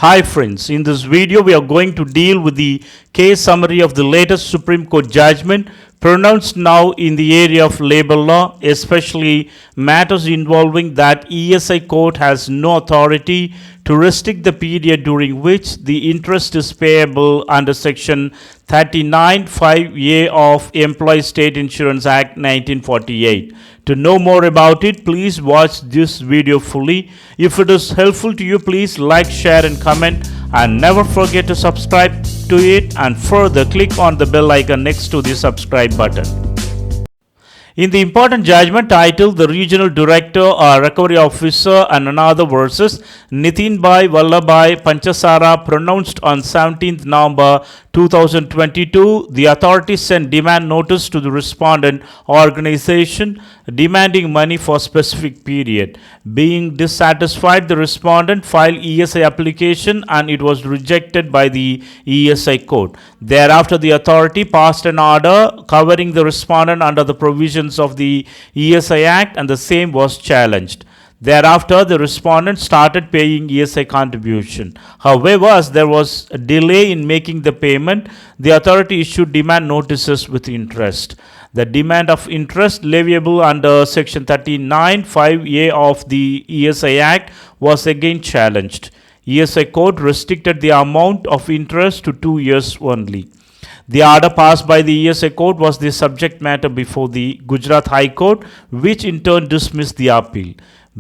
Hi friends, in this video we are going to deal with the case summary of the latest Supreme Court judgment pronounced now in the area of labor law, especially matters involving that ESI Court has no authority to restrict the period during which the interest is payable under Section 39(5)(a) of Employees State Insurance Act 1948. To know more about it, please watch this video fully. If it is helpful to you, please like, share and comment, and never forget to subscribe to it, and further click on the bell icon next to the subscribe button. In the important judgment titled The Regional Director or Recovery Officer and Another versus NITINBHAI VALLABHAI PANCHASARA pronounced on 17th November 2022, the authorities sent demand notice to the respondent organization demanding money for specific period. Being dissatisfied, the respondent filed ESI application and it was rejected by the ESI Court. Thereafter, the authority passed an order covering the respondent under the provisions of the ESI Act and the same was challenged. Thereafter, the respondent started paying ESI contribution. However, as there was a delay in making the payment, the authority issued demand notices with interest. The demand of interest leviable under Section 39(5)(a) of the ESI Act was again challenged. ESI Court restricted the amount of interest to 2 years only. The order passed by the ESI Court was the subject matter before the Gujarat High Court, which in turn dismissed the appeal.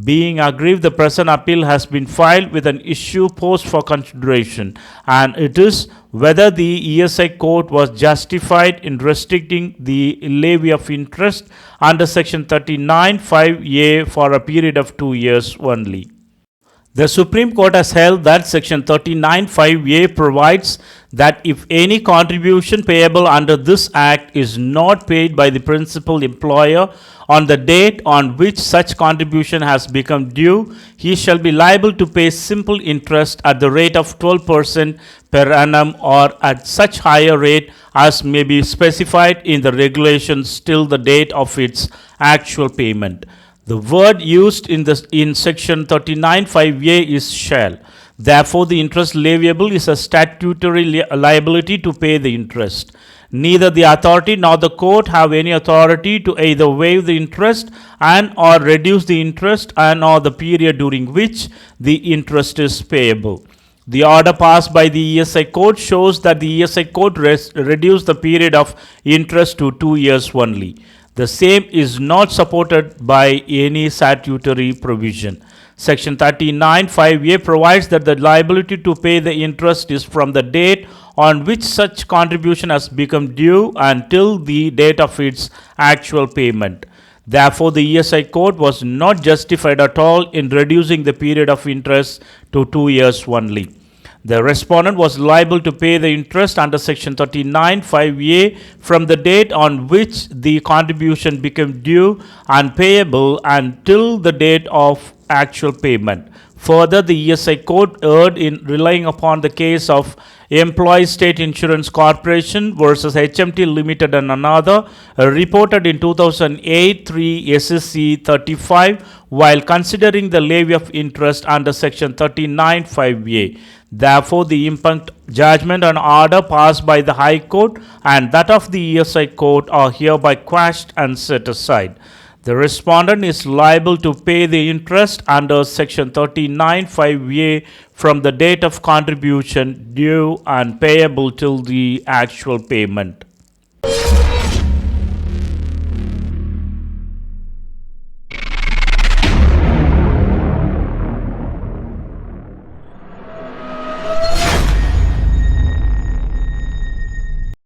Being aggrieved, the present appeal has been filed with an issue posed for consideration, and it is whether the ESI Court was justified in restricting the levy of interest under Section 39(5)(a) for a period of 2 years only. The Supreme Court has held that Section 39(5)(a) provides that if any contribution payable under this Act is not paid by the principal employer on the date on which such contribution has become due, he shall be liable to pay simple interest at the rate of 12% per annum or at such higher rate as may be specified in the regulations till the date of its actual payment. The word used in Section 39(5)(a) is shall. Therefore, the interest leviable is a statutory liability to pay the interest. Neither the authority nor the court have any authority to either waive the interest and or reduce the interest and or the period during which the interest is payable. The order passed by the ESI Court shows that the ESI Court reduced the period of interest to 2 years only. The same is not supported by any statutory provision. Section 39(5)(a) provides that the liability to pay the interest is from the date on which such contribution has become due until the date of its actual payment. Therefore, the ESI Court was not justified at all in reducing the period of interest to 2 years only. The respondent was liable to pay the interest under Section 39(5)(a) from the date on which the contribution became due and payable until the date of actual payment. Further, the ESI Court erred in relying upon the case of Employees State Insurance Corporation versus HMT Limited and another, reported in 2008 3 SCC 35, while considering the levy of interest under Section 39(5)(a). Therefore, the impugned judgment and order passed by the High Court and that of the ESI Court are hereby quashed and set aside. The respondent is liable to pay the interest under Section 39(5)(a) from the date of contribution due and payable till the actual payment.